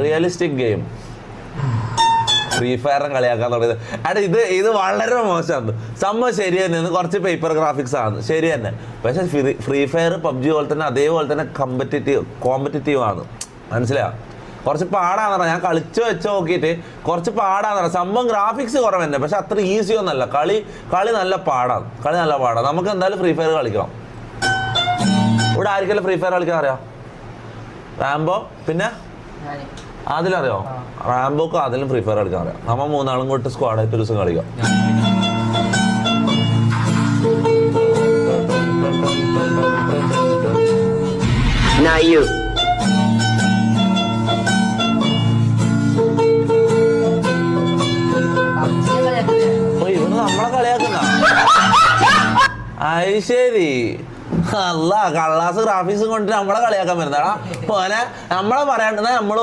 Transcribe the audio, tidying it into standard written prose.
Realistic game. Free ഫയറും കളിയാക്കാൻ തുടങ്ങിയത്. അടെ ഇത് വളരെ മോശമാണ്. സംഭവം ശരി തന്നെ, കുറച്ച് ഗ്രാഫിക്സ് ആണ് ശരി തന്നെ. പക്ഷെ ഫ്രീ ഫയർ പബ്ജി പോലെ തന്നെ അതേപോലെ തന്നെ കോമ്പറ്റീറ്റീവ് ആണ്. മനസ്സിലായോ? കുറച്ച് പാടാന്ന് പറഞ്ഞാൽ ഞാൻ കളിച്ച് വെച്ച് നോക്കിയിട്ട് കുറച്ച് പാടാന്ന് പറഞ്ഞാൽ സംഭവം ഗ്രാഫിക്സ് കുറവ് തന്നെ. പക്ഷെ അത്ര ഈസി ഒന്നല്ല. കളി നല്ല പാടാണ്. നമുക്ക് എന്തായാലും ഫ്രീ ഫയർ കളിക്കണം. ഇവിടെ ആർക്കെല്ലാം ഫ്രീ ഫയർ കളിക്കാൻ അറിയാം? റാംബോ, പിന്നെ അതിലറിയോ? റാംബോക്ക് അതിലും ഫ്രീ ഫയർ കളിക്കാൻ അറിയാം. നമ്മ മൂന്നാളും കൂട്ട് സ്ക്വാഡായിട്ട് ഒരു ദിവസം കളിക്കാം. ഇവന് നമ്മളെ കളിയാക്കുന്ന അത് ശരി. അല്ല, കള്ളാസ് ഗ്രാഫിക്സും കൊണ്ട് നമ്മളെ കളിയാക്കാൻ വരുന്നതാടാ. പോലെ നമ്മളെ പറയാണ്ടെന്നാ നമ്മള്